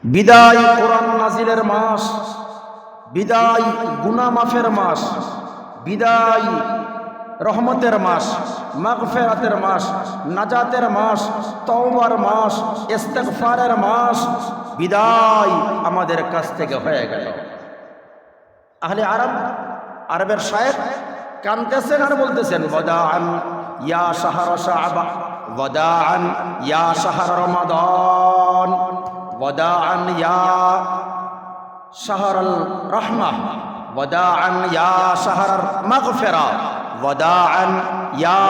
বিদায় কোরআন নাজিলের মাস, বিদায় গুনাহ মাফের মাস, বিদায় রহমতের মাস, মাগফিরাতের মাস, নাজাতের মাস, তওবার মাস, ইস্তিগফারের মাস বিদায় আমাদের কাছ থেকে হয়ে গেল। আহলে আরবের শায়েখ কানতেছেন আর বলতেছেন, ওয়াদাআন ইয়া শাহর শাবান, ওয়াদাআন ইয়া শাহর রমাদান, ওয়াদাআন ইয়া শাহরুল রাহমাহ, ওয়াদাআন ইয়া শাহরুল মাগফিরা, ওয়াদাআন ইয়া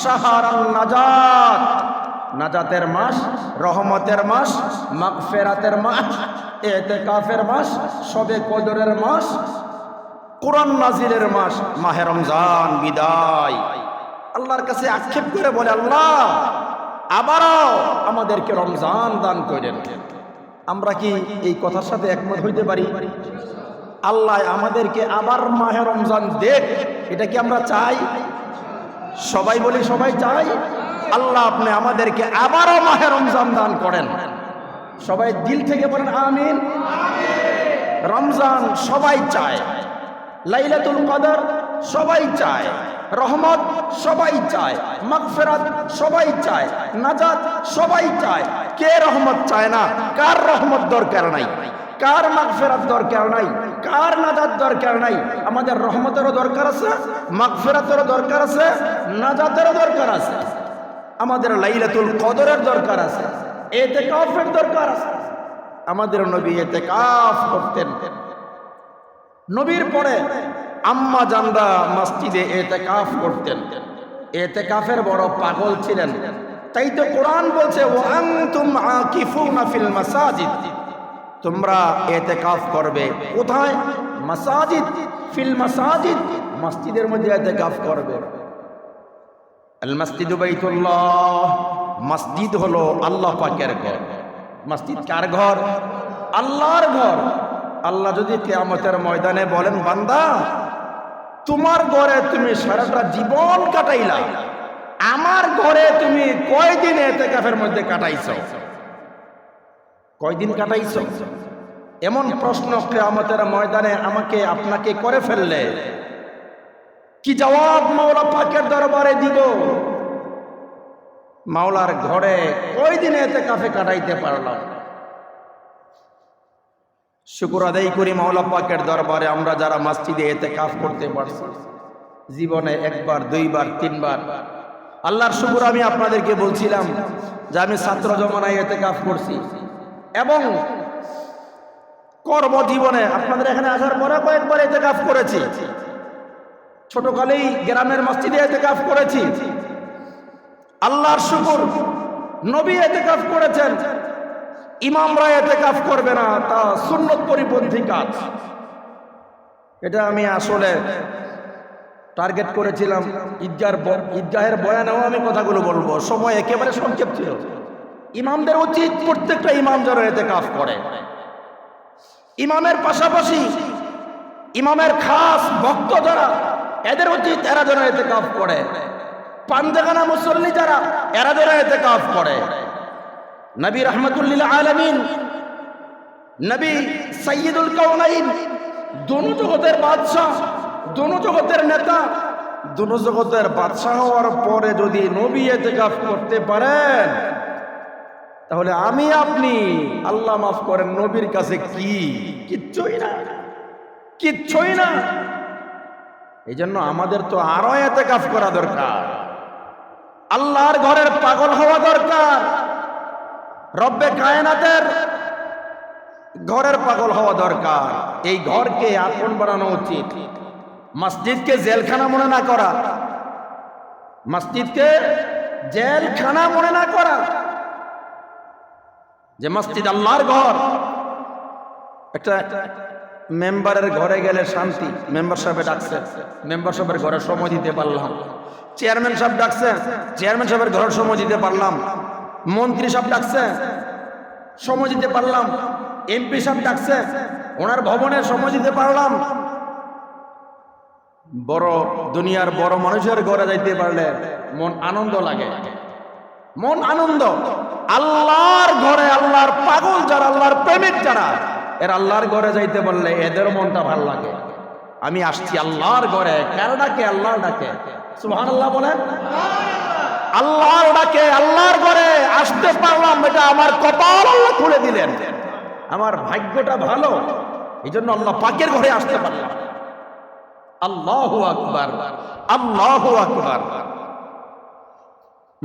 শাহরুন নাজাত। নাজাতের মাস, রহমতের মাস, মাগফিরাতের মাস, ইতিকাফের মাস, শবে কদরের মাস, কোরআন নাজিলের মাস, মাহে রমজান বিদায়। আল্লাহর কাছে আক্ষেপ করে বলে, আল্লাহ আবারও আমাদেরকে রমজান দান করেন। আমরা কি এই কথার সাথে একমত হইতে পারি? আল্লাহ আমাদেরকে আবার মাহে রমজান দেখ, এটা কি আমরা চাই? সবাই বলি, সবাই চাই। আল্লাহ আপনি আমাদেরকে আবারও মাহে রমজান দান করেন। সবাই দিল থেকে বলেন আমিন। রমজান সবাই চায়, লাইলাতুল কদর সবাই চায়, রহমত সবাই চায়, মাগফিরাত সবাই চায়, নাজাত সবাই চায়। কে রহমত চায় না? কার রহমত দরকার নাই? কার মাগফিরাত দরকার নাই? কার নাজাত দরকার নাই? আমাদের রহমতেরও দরকার আছে, মাগফিরাতেরও দরকার আছে, নাজাতেরও দরকার আছে, আমাদের লাইলাতুল কদরের দরকার আছে, ইতিকাফের দরকার আছে। আমাদের নবী ইতিকাফ করতেন। নবীর পরে আম্মা জানরা মসজিদে ইতিকাফ করতেন। ইতিকাফের বড় পাগল ছিলেন। তাই তো কোরআন বলছে, ওয়া আনতুম আকিফুনা ফিল মাসাজিদ, তোমরা ইতিকাফ করবে কোথায়? মাসাজিদ, ফিল মাসাজিদ, মসজিদের মধ্যে ইতিকাফ করবে। আল মসজিদু বাইতুল্লাহ, মসজিদ হলো আল্লাহ পাকের ঘর। মসজিদ কার ঘর? আল্লাহর ঘর। আল্লাহ যদি কিয়ামতের ময়দানে বলেন, বান্দা তোমার ঘরে তুমি সারাটা জীবন কাটাইলা, আমার ঘরে তুমি কয়দিন ইতিকাফের মধ্যে কাটাইছো? কয়দিন কাটাইছো? এমন প্রশ্ন কিয়ামতের ময়দানে আমাকে আপনাকে করে ফেললে কি জবাব মাওলা পাকের দরবারে দিব? মাওলার ঘরে কয়দিন ইতিকাফে কাটাইতে পারলাম? শুকর আদায় করি মাওলা পাকের দরবারে, আমরা যারা মসজিদে ইতিকাফ করতে পারছি জীবনে একবার, দুইবার, তিনবার। আল্লাহর শুকর আমি আপনাদেরকে বলছিলাম যে আমি ছাত্র জমানায় ইতিকাফ করছি এবং কর্মজীবনে আপনাদের এখানে আসার পরে কয়েকবার ইতিকাফ করেছি। ছোটকালেই গ্রামের মসজিদে ইতিকাফ করেছি। আল্লাহর শুকর নবী ইতিকাফ করেছেন, ইমামরা ইতিকাফ করবে না, তা সুন্নত পরিপন্থী কাজ। এটা আমি আসলে টার্গেট করেছিলাম। ঈদগাহের বয়ানেও আমি কথাগুলো বলবো, সময় একেবারে সংক্ষেপ ছিল। ইমামদের উচিত প্রত্যেকটা ইমাম যেন ইতিকাফ করে। ইমামের পাশাপাশি ইমামের খাস ভক্ত যারা, এদের উচিত এরা যেন ইতিকাফ করে। পাঞ্জাগানা মুসল্লি যারা, এরা যেন ইতিকাফ করে। নবী রহমতুল্লিল আলামিন, নবী সাইয়্যিদুল কাউনাইন, দোনো জগতের বাদশাহ, দোনো জগতের নেতা, দোনো জগতের বাদশাহ হওয়ার পরে যদি নবী ইতিকাফ করতে পারেন, তাহলে আমি আপনি, আল্লাহ মাফ করেন, নবীর কাছে কি? কিচ্ছুই না, কিচ্ছুই না। এই জন্য আমাদের তো আরো ইতিকাফ করা দরকার। আল্লাহর ঘরের পাগল হওয়া দরকার। রব্বে কায়নাতের ঘরের পাগল হওয়া দরকার। এই ঘরকে আপন বানানো উচিত। মসজিদকে জেলখানা মনে না করা, মসজিদকে জেলখানা মনে না করা। যে মসজিদ আল্লাহর ঘর। একটা মেম্বারের ঘরে গেলে শান্তি, মেম্বার সাহেব ডাকছে, মেম্বার সাহেবের ঘরে সময় দিতে পারলাম। চেয়ারম্যান সাহেব ডাকছে, চেয়ারম্যান সাহেবের ঘরে সময় দিতে পারলাম। মন্ত্রী সাহেব ডাকছে, সময় দিতে পারলাম। এমপি সাহেব ডাকছে, ওনার ভবনে সময় দিতে পারলাম। বড় দুনিয়ার বড় মানুষের ঘরে যাইতে পারলে মন আনন্দ লাগে, মন আনন্দ। আল্লাহর ঘরে আল্লাহর পাগল যারা, আল্লাহর প্রেমিক যারা, এর আল্লাহর ঘরে যাইতে বললে এদের মনটা ভালো লাগে। আমি আসছি আল্লাহর ঘরে, কার ডাকে? আল্লাহর ডাকে। সুবহানাল্লাহ বলেন। আল্লাহর ডাকে আল্লাহর ঘরে আসতে পারলাম, এটা আমার কপাল আল্লাহ খুলে দিলেন, আমার ভাগ্যটা ভালো, এই জন্য আল্লাহ পাকের ঘরে আসতে পারলাম। আল্লাহু আকবার, আল্লাহু আকবার।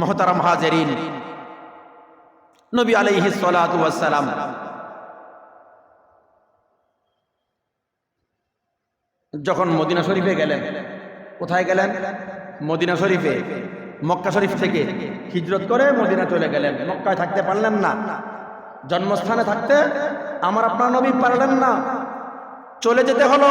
মুহতারাম হাজিরিন, নবী আলাইহিস সালাতু ওয়াস সালাম যখন মদিনা শরীফে গেলেন, কোথায় গেলেন? মদিনা শরীফে। মক্কা শরীফ থেকে হিজরত করে মদিনা চলে গেলেন। মক্কায় থাকতে পারলেন না, জন্মস্থানে থাকতে আমার আপনার নবী পারলেন না, চলে যেতে হলো